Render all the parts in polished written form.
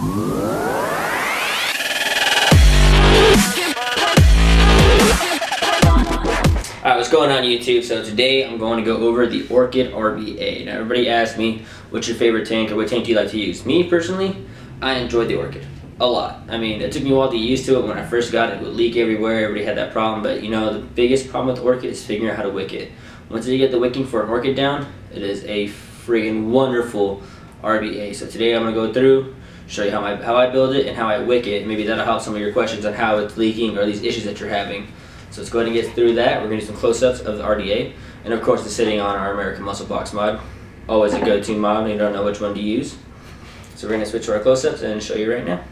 Alright, what's going on YouTube? So today I'm going to go over the Orchid RBA. Now everybody asks me, what's your favorite tank or what tank do you like to use? Me personally, I enjoy the Orchid a lot. I mean, it took me a while to get used to it. When I first got it, it would leak everywhere. Everybody had that problem, but you know, the biggest problem with Orchid is figuring out how to wick it. Once you get the wicking for an Orchid down, it is a friggin' wonderful RBA. So today I'm going to go through, show you how I build it and how I wick it. Maybe that'll help some of your questions on how it's leaking or these issues that you're having. So let's go ahead and get through that. We're going to do some close-ups of the RDA. And of course it's sitting on our American Muscle Box mod. Always a go-to mod when you don't know which one to use. So we're going to switch to our close-ups and show you right now.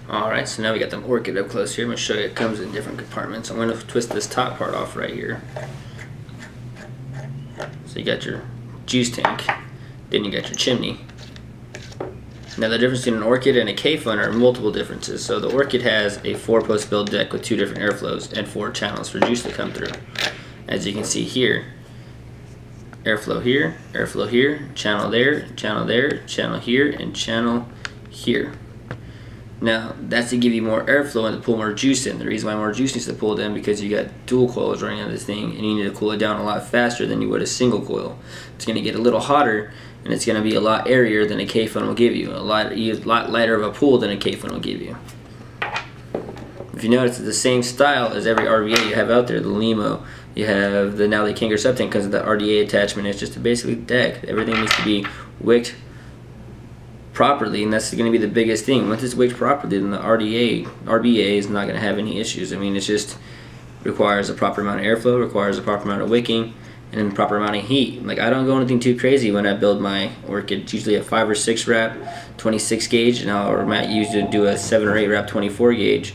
Alright, so now we got the Orchid up close here. I'm going to show you it comes in different compartments. I'm going to twist this top part off right here. So you got your juice tank, then you got your chimney. Now the difference between an Orchid and a K-Fun are multiple differences. So the Orchid has a 4-post build deck with 2 different airflows and 4 channels for juice to come through. As you can see here, airflow here, channel there, channel here, and channel here. Now that's to give you more airflow and to pull more juice in. The reason why more juice needs to pull in because you got dual coils running on this thing and you need to cool it down a lot faster than you would a single coil. It's going to get a little hotter and it's going to be a lot airier than a K-Fun will give you. A lot lighter of a pull than a K-Fun will give you. If you notice, it's the same style as every RBA you have out there. The Limo, you have the now the King or Subtank because of the RDA attachment. It's just a basically deck. Everything needs to be wicked properly, and that's going to be the biggest thing. Once it's wicked properly, then the RBA is not going to have any issues. I mean, it just requires a proper amount of airflow, requires a proper amount of wicking, and then the proper amount of heat. Like, I don't go anything too crazy when I build my Orchid. It's usually a 5 or 6 wrap 26 gauge, and I might usually do a 7 or 8 wrap 24 gauge.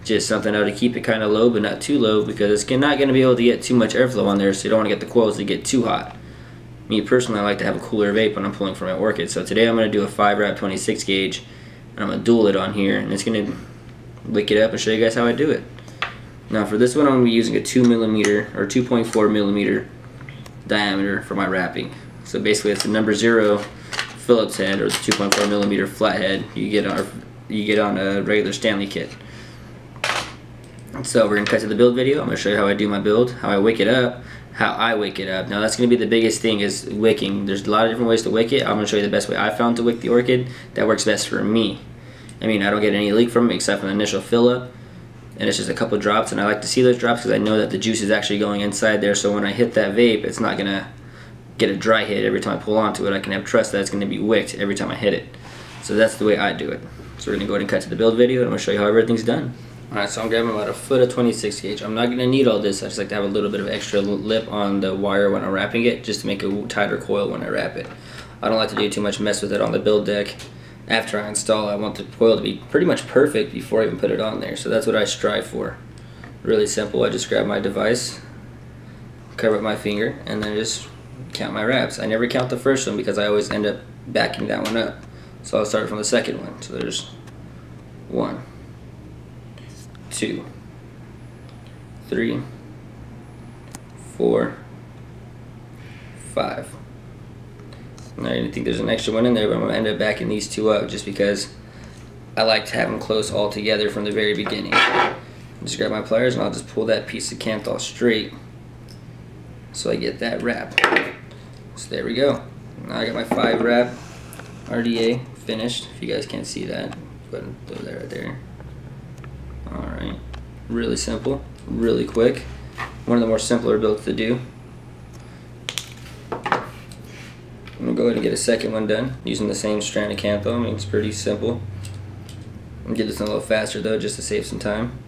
Just something out to keep it kind of low, but not too low, because it's not going to be able to get too much airflow on there, so you don't want to get the coils to get too hot. Me personally, I like to have a cooler vape when I'm pulling from my Orchid. So today I'm going to do a 5 wrap 26 gauge, and I'm going to dual it on here, and it's going to wick it up and show you guys how I do it. Now for this one, I'm going to be using a 2mm or 2.4mm diameter for my wrapping. So basically it's the number 0 Phillips head, or the 2.4mm flathead you get on a regular Stanley kit. So we're going to cut to the build video. I'm going to show you how I do my build, how I wick it up, how I wick it up. Now that's going to be the biggest thing, is wicking. There's a lot of different ways to wick it. I'm going to show you the best way I found to wick the Orchid that works best for me. I mean, I don't get any leak from it except for the initial fill up, and it's just a couple drops, and I like to see those drops because I know that the juice is actually going inside there, so when I hit that vape, it's not going to get a dry hit every time I pull onto it. I can have trust that it's going to be wicked every time I hit it. So that's the way I do it. So we're going to go ahead and cut to the build video, and I'm going to show you how everything's done. Alright, so I'm grabbing about a foot of 26 gauge. I'm not going to need all this. I just like to have a little bit of extra lip on the wire when I'm wrapping it, just to make a tighter coil when I wrap it. I don't like to do too much mess with it on the build deck. After I install, I want the coil to be pretty much perfect before I even put it on there. So that's what I strive for. Really simple. I just grab my device, cover up my finger, and then just count my wraps. I never count the first one because I always end up backing that one up. So I'll start from the second one. So there's 1, 2, 3, 4, 5. And I didn't think there's an extra one in there, but I'm going to end up backing these 2 up just because I like to have them close all together from the very beginning. Just grab my pliers and I'll just pull that piece of Kanthal straight so I get that wrap. So there we go. Now I got my 5 wrap RDA finished. If you guys can't see that, go ahead and throw that right there. Alright, really simple, really quick. One of the more simpler builds to do. I'm going to go ahead and get a second one done using the same strand of Kanthal. I mean, it's pretty simple. I'm going to get this one a little faster though, just to save some time.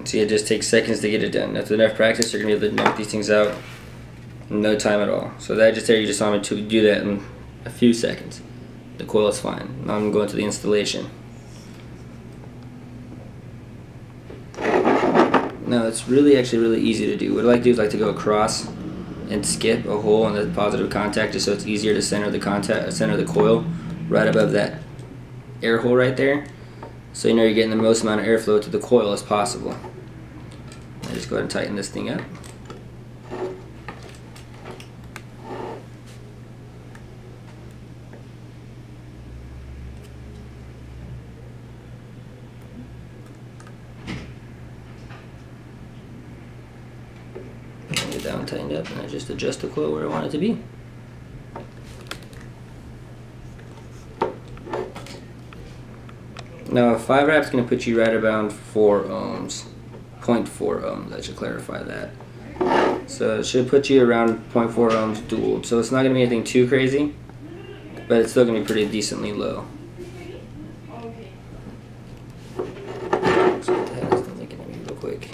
See, it just takes seconds to get it done. After enough practice, you're going to be able to knock these things out in no time at all. So that just there, you just want me to do that in a few seconds. The coil is fine. Now I'm going to the installation. Now it's actually really easy to do. What I like to do is to go across and skip a hole in the positive contact, just so it's easier to center the coil right above that air hole right there. so you know you're getting the most amount of airflow to the coil as possible. I just go ahead and tighten this thing up. Get that one tightened up, and I just adjust the coil where I want it to be. Now, 5 wrap is going to put you right around 4 ohms, 0.4 ohms. I should clarify that. So it should put you around 0.4 ohms dual. So it's not going to be anything too crazy, but it's still going to be pretty decently low. So what the hell is looking at me real quick?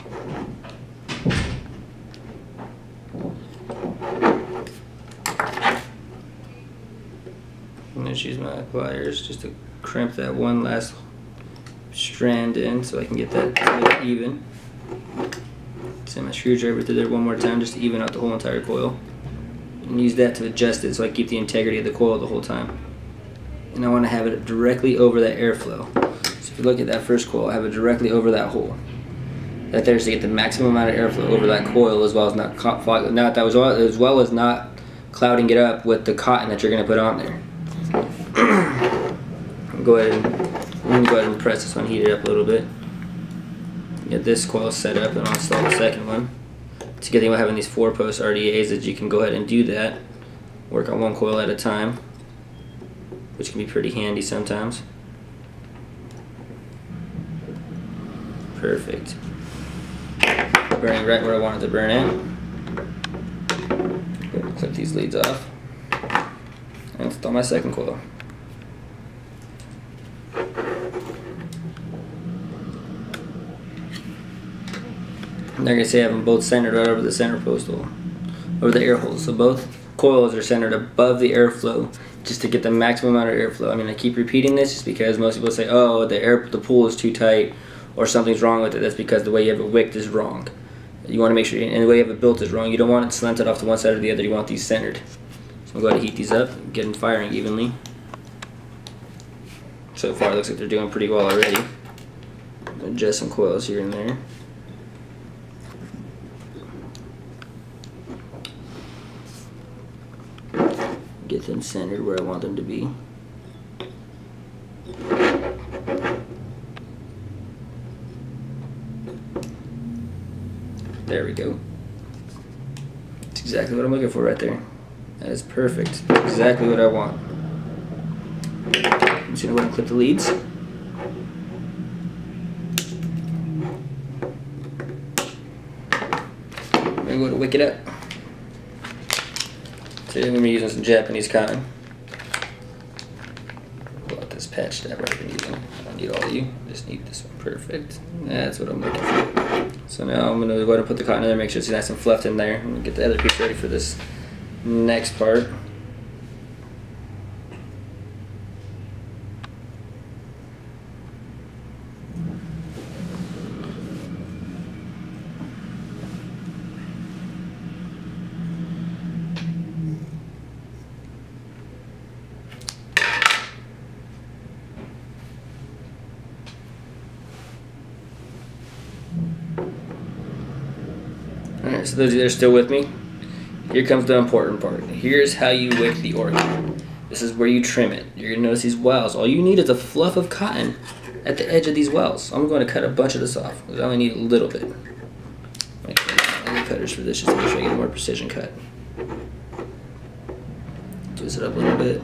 I'm going to use my pliers just to crimp that one last strand in so I can get that even. Send my screwdriver through there one more time just to even out the whole entire coil. And use that to adjust it so I keep the integrity of the coil the whole time. And I want to have it directly over that airflow. So if you look at that first coil, I have it directly over that hole. That there's to get the maximum amount of airflow over that coil as well as not clouding it up with the cotton that you're going to put on there. Go ahead and press this one, heat it up a little bit. Get this coil set up, and I'll install the second one. It's a good thing about having these 4-post RDAs that you can go ahead and do that. Work on one coil at a time, which can be pretty handy sometimes. Perfect. Burning right where I want it to burn in. Clip these leads off. And install my second coil. And like I say, I have them both centered right over the center post hole, over the air holes. So both coils are centered above the airflow, just to get the maximum amount of airflow. I mean, I keep repeating this just because most people say, "Oh, the pool is too tight," or something's wrong with it. That's because the way you have it wicked is wrong. You want to make sure, and the way you have it built is wrong. You don't want it slanted off to one side or the other. You want these centered. So I'm going to go ahead and heat these up, and get them firing evenly. So far, it looks like they're doing pretty well already. Adjust some coils here and there. Get them centered where I want them to be. There we go. That's exactly what I'm looking for right there. That is perfect. Exactly what I want. I'm just going to go ahead and clip the leads. I'm going to go to wick it up. Today I'm going to be using some Japanese cotton. Pull out this patch that I've been using. I don't need all of you. I just need this one. Perfect. That's what I'm looking for. So now I'm going to go ahead and put the cotton in there, make sure it's nice and fluffed in there. I'm going to get the other piece ready for this next part. Alright, so those of you that are still with me, here comes the important part. Here's how you wick the Orchid. This is where you trim it. You're going to notice these wells. All you need is a fluff of cotton at the edge of these wells. I'm going to cut a bunch of this off, because I only need a little bit. I need cutters for this just to make sure I get a more precision cut. Twist it up a little bit,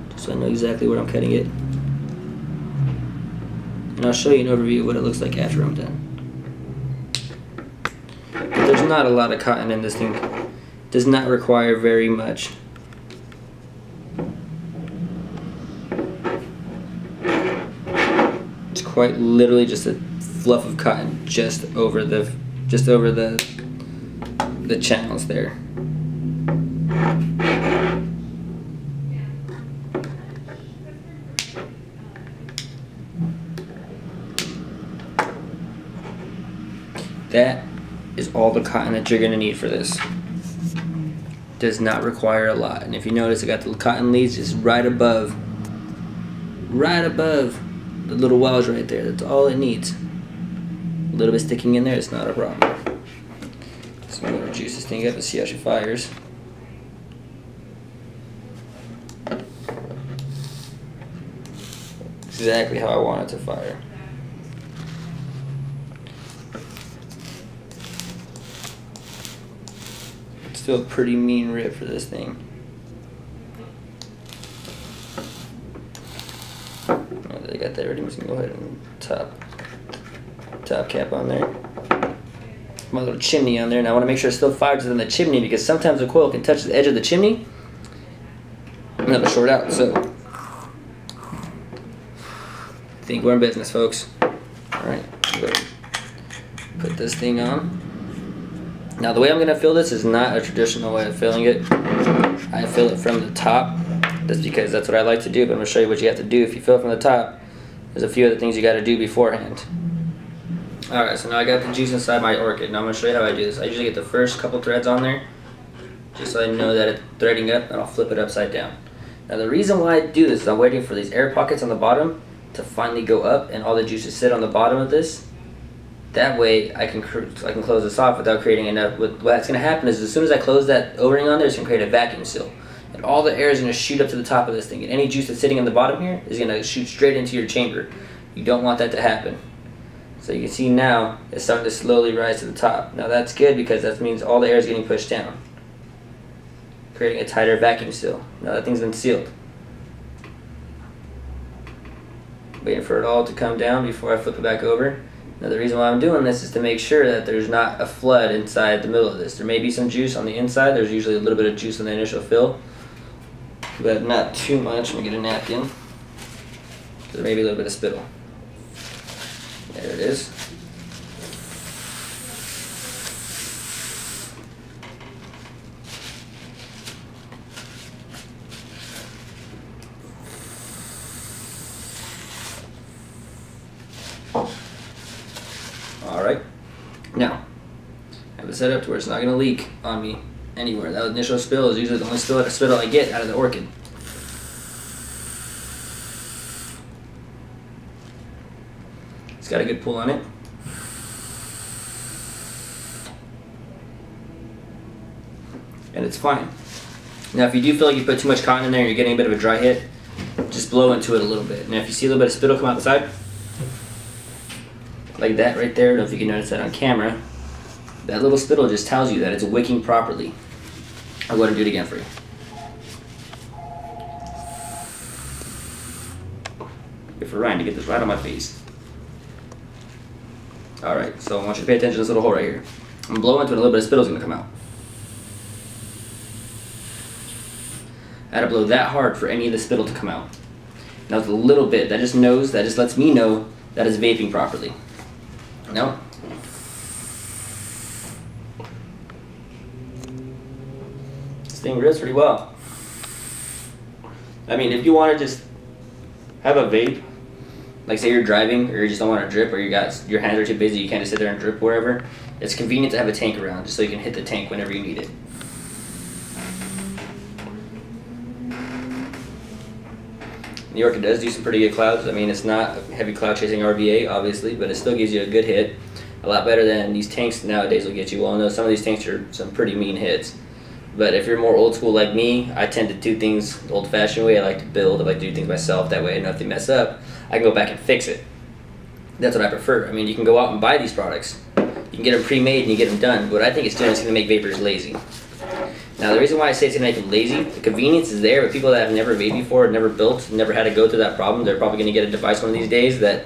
just so I know exactly where I'm cutting it. And I'll show you an overview of what it looks like after I'm done. There's not a lot of cotton in this thing. It does not require very much. It's quite literally just a fluff of cotton just over the channels there. That is all the cotton that you're going to need for this. Does not require a lot. And if you notice, I got the cotton leads just right above the little wells right there. That's all it needs. A little bit sticking in there, it's not a problem. So I'm going to juice this thing up and see how she fires. Exactly how I want it to fire. It's still a pretty mean rip for this thing. I got that ready. I'm just gonna go ahead and top cap on there. My little chimney on there, and I want to make sure it still fires within the chimney because sometimes the coil can touch the edge of the chimney and it'll short out. So I think we're in business, folks. Alright, put this thing on. Now the way I'm going to fill this is not a traditional way of filling it. I fill it from the top. That's because that's what I like to do, but I'm going to show you what you have to do if you fill it from the top. There's a few other things you got to do beforehand. Alright, so now I got the juice inside my orchid. Now I'm going to show you how I do this. I usually get the first couple threads on there, just so I know that it's threading up, and I'll flip it upside down. Now the reason why I do this is I'm waiting for these air pockets on the bottom to finally go up and all the juices sit on the bottom of this. That way I can close this off without creating enough. What's going to happen is as soon as I close that O-ring on there, it's going to create a vacuum seal. And all the air is going to shoot up to the top of this thing. And any juice that's sitting in the bottom here is going to shoot straight into your chamber. You don't want that to happen. So you can see now it's starting to slowly rise to the top. Now that's good because that means all the air is getting pushed down, creating a tighter vacuum seal. Now that thing's been sealed. Waiting for it all to come down before I flip it back over. Now the reason why I'm doing this is to make sure that there's not a flood inside the middle of this. There may be some juice on the inside. There's usually a little bit of juice in the initial fill, but not too much. Let me get a napkin. There may be a little bit of spittle. There it is. Alright, now I have it set up to where it's not going to leak on me anywhere. That initial spill is usually the only spittle I get out of the orchid. It's got a good pull on it. And it's fine. Now if you do feel like you put too much cotton in there and you're getting a bit of a dry hit, just blow into it a little bit. Now if you see a little bit of spittle come out the side, like that right there, I don't know if you can notice that on camera, that little spittle just tells you that it's wicking properly. I'll go ahead and do it again for you. Good for Ryan to get this right on my face. Alright, so I want you to pay attention to this little hole right here. I'm going to blow into it, a little bit of spittle is going to come out. I had to blow that hard for any of the spittle to come out. Now it's a little bit, that just lets me know that it's vaping properly. No. This thing rips pretty well. I mean, if you want to just have a vape, like say you're driving or you just don't want to drip or your hands are too busy, you can't just sit there and drip wherever, it's convenient to have a tank around just so you can hit the tank whenever you need it. New York does do some pretty good clouds. I mean, it's not a heavy cloud chasing RVA, obviously, but it still gives you a good hit. A lot better than these tanks nowadays will get you. Well, no, some of these tanks are some pretty mean hits. But if you're more old school like me, I tend to do things the old-fashioned way. I like to build. I like to do things myself. That way I know if they mess up, I can go back and fix it. That's what I prefer. I mean, you can go out and buy these products. You can get them pre-made and you get them done. But what I think it's doing is going to make vapors lazy. Now, the reason why I say it's going to make them lazy, the convenience is there, but people that have never vaped before, never built, never had to go through that problem, they're probably going to get a device one of these days that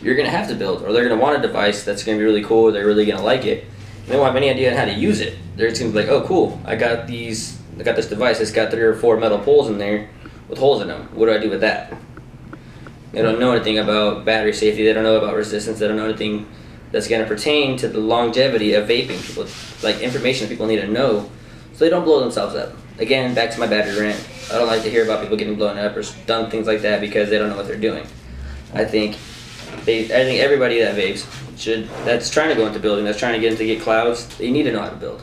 you're going to have to build, or they're going to want a device that's going to be really cool, they're really going to like it, and they won't have any idea on how to use it. They're just going to be like, oh cool, I got this device that's got 3 or 4 metal poles in there with holes in them. What do I do with that? They don't know anything about battery safety, they don't know about resistance, they don't know anything that's going to pertain to the longevity of vaping. People, like information that people need to know so they don't blow themselves up. Again, back to my battery rant. I don't like to hear about people getting blown up or done things like that because they don't know what they're doing. I think everybody that vapes that's trying to go into building, that's trying to get clouds, they need to know how to build.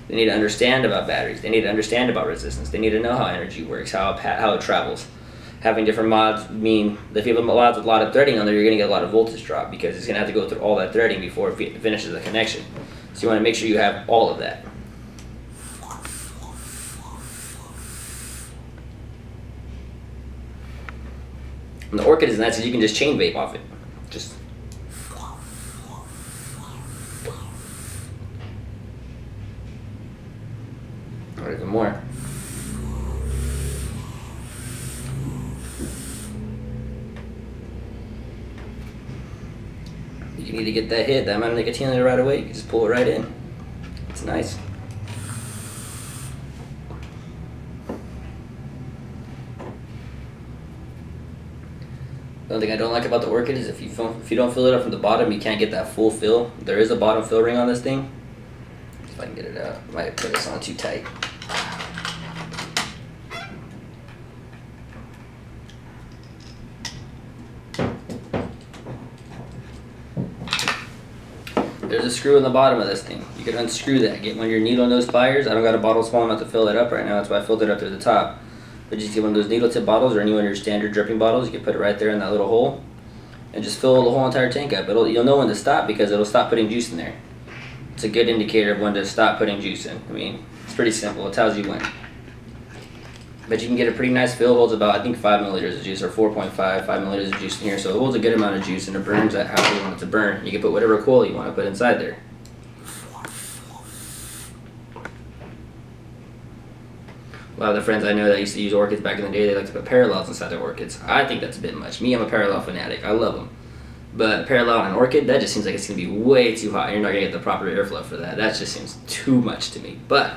They need to understand about batteries. They need to understand about resistance. They need to know how energy works, how it travels, having different mods mean that if you have mods with a lot of threading on there, you're going to get a lot of voltage drop because it's going to have to go through all that threading before it finishes the connection. So you want to make sure you have all of that. And the Orchid is nice because you can just chain vape off it. Just or even more. You need to get that hit, that amount of nicotine in it right away. You can just pull it right in. It's nice. The only thing I don't like about the Orchid is if you don't fill it up from the bottom, you can't get that full fill. There is a bottom fill ring on this thing. If I can get it out, I might put this on too tight. There's a screw in the bottom of this thing. You can unscrew that. Get one of your needle nose pliers. I don't got a bottle small enough to fill that up right now. That's why I filled it up to the top. But just get one of those needle tip bottles or any one of your standard dripping bottles. You can put it right there in that little hole and just fill the whole entire tank up. You'll know when to stop because it'll stop putting juice in there. It's a good indicator of when to stop putting juice in. I mean, it's pretty simple. It tells you when. But you can get a pretty nice fill. It holds about, I think, 5 milliliters of juice, or 4.5, 5 milliliters of juice in here. So it holds a good amount of juice and it burns at how you want it to burn. You can put whatever coil you want to put inside there. A lot of the friends I know that used to use Orchids back in the day, they like to put parallels inside their Orchids. I think that's a bit much. Me, I'm a parallel fanatic. I love them. But parallel on an Orchid, that just seems like it's going to be way too hot. You're not going to get the proper airflow for that. That just seems too much to me. But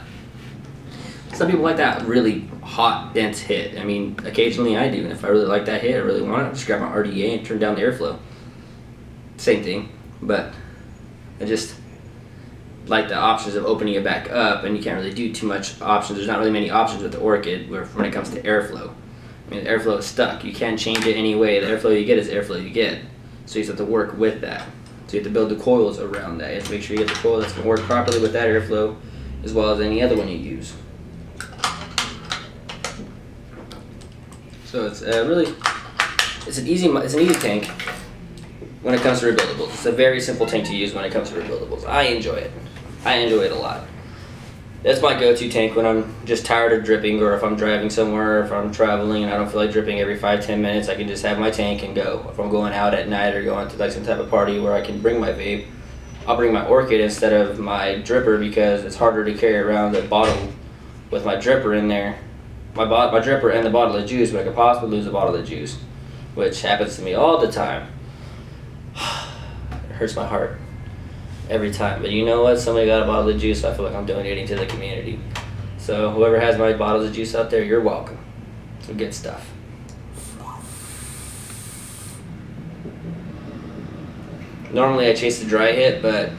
some people like that really hot, dense hit. I mean, occasionally I do. And if I really like that hit, I really want it, I'll just grab my RDA and turn down the airflow. Same thing. But I just like the options of opening it back up, and you can't really do too much options. There's not really many options with the Orchid when it comes to airflow. I mean, the airflow is stuck. You can't change it any way. The airflow you get is the airflow you get. So you just have to work with that. So you have to build the coils around that. You have to make sure you get the coil that's going to work properly with that airflow as well as any other one you use. So it's it's an easy tank when it comes to rebuildables. It's a very simple tank to use when it comes to rebuildables. I enjoy it. I enjoy it a lot. That's my go-to tank when I'm just tired of dripping, or if I'm driving somewhere, or if I'm traveling and I don't feel like dripping every 5-10 minutes, I can just have my tank and go. If I'm going out at night or going to like some type of party where I can bring my vape, I'll bring my Orchid instead of my dripper because it's harder to carry around a bottle with my dripper in there. My dripper and the bottle of juice, but I could possibly lose a bottle of juice, which happens to me all the time. It hurts my heart every time, but you know what? Somebody got a bottle of juice, so I feel like I'm donating to the community. So whoever has my bottles of juice out there, you're welcome. Some good stuff. Normally I chase the dry hit, but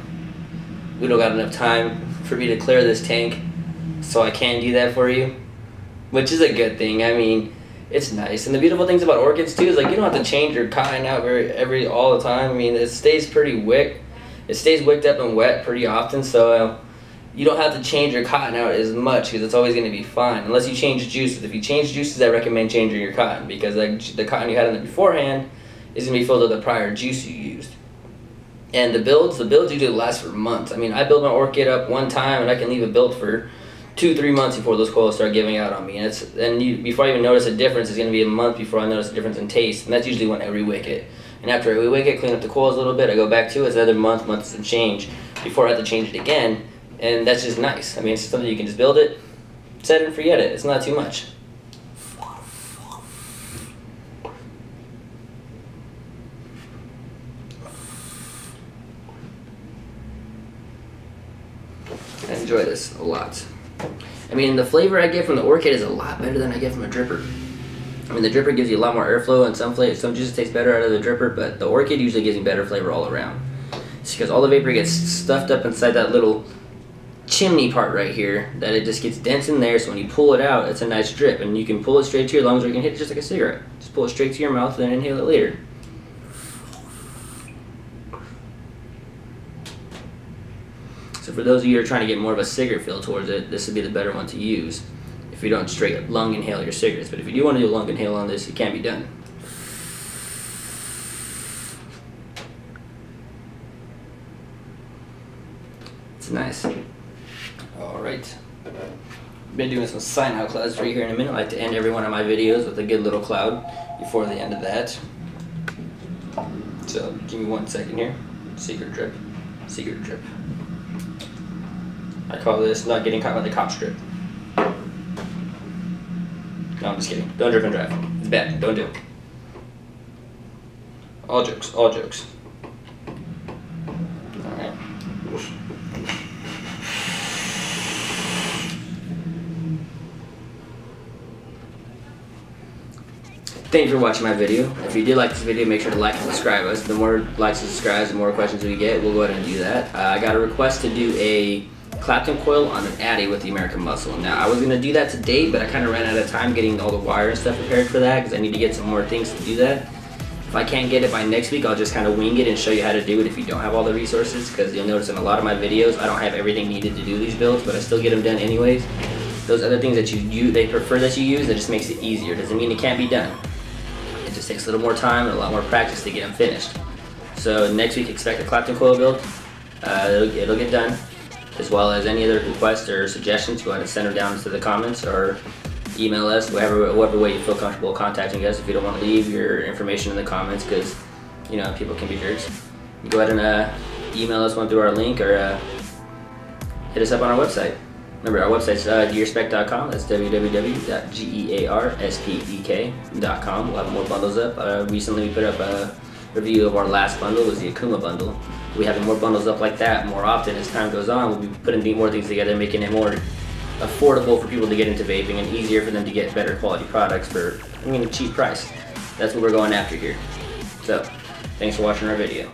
we don't got enough time for me to clear this tank, so I can do that for you, which is a good thing. I mean, it's nice. And the beautiful things about Orchids too is like you don't have to change your cotton out all the time. I mean, it stays pretty wick. It stays wicked up and wet pretty often, so you don't have to change your cotton out as much because it's always going to be fine, unless you change juices. If you change juices, I recommend changing your cotton because the cotton you had in there beforehand is going to be filled with the prior juice you used. And the builds usually last for months. I mean, I build my Orchid up one time and I can leave it built for 2-3 months before those coils start giving out on me. And before I even notice a difference, it's going to be a month before I notice a difference in taste, and that's usually when I rewick it. And after I rewick it, clean up the coils a little bit, I go back to it. It's another month and some change before I have to change it again. And that's just nice. I mean, it's something you can just build it, set it and forget it. It's not too much. I enjoy this a lot. I mean, the flavor I get from the Orchid is a lot better than I get from a dripper. I mean, the dripper gives you a lot more airflow, and some juices taste better out of the dripper, but the Orchid usually gives you better flavor all around. It's because all the vapor gets stuffed up inside that little chimney part right here, that it just gets dense in there, so when you pull it out, it's a nice drip, and you can pull it straight to your lungs, or you can hit it just like a cigarette. Just pull it straight to your mouth, and then inhale it later. So for those of you who are trying to get more of a cigarette feel towards it, this would be the better one to use. if you don't straight lung inhale your cigarettes. But if you do want to do a lung inhale on this, it can be done. It's nice. Alright. Been doing some sign out clouds for you here in a minute. I like to end every one of my videos with a good little cloud before the end of that. So give me 1 second here. Secret drip. Secret drip. I call this not getting caught by the cops drip. No, I'm just kidding. Don't drip and drive. It's bad. Don't do it. All jokes. All jokes. Alright. Thank you for watching my video. If you did like this video, make sure to like and subscribe us. The more likes and subscribes, the more questions we get, we'll go ahead and do that. I got a request to do a Clapton coil on an Addy with the American Muscle. Now, I was going to do that today, but I kind of ran out of time getting all the wire and stuff prepared for that because I need to get some more things to do that. If I can't get it by next week, I'll just kind of wing it and show you how to do it if you don't have all the resources, because you'll notice in a lot of my videos, I don't have everything needed to do these builds, but I still get them done anyways. Those other things that they prefer that you use, that just makes it easier. Doesn't mean it can't be done. It just takes a little more time and a lot more practice to get them finished. So next week, expect a Clapton coil build. It'll get done, as well as any other requests or suggestions. Go ahead and send them down to the comments or email us, whatever way you feel comfortable contacting us. If you don't want to leave your information in the comments, because you know people can be jerks, go ahead and email us one through our link or hit us up on our website. Remember, our website's gearspek.com. That's www.gearspek.com. We'll have more bundles up. Recently we put up a review of our last bundle. It was the Akuma bundle. We'll be having more bundles up like that more often as time goes on. We'll be putting more things together, making it more affordable for people to get into vaping and easier for them to get better quality products for a cheap price. That's what we're going after here. So, thanks for watching our video.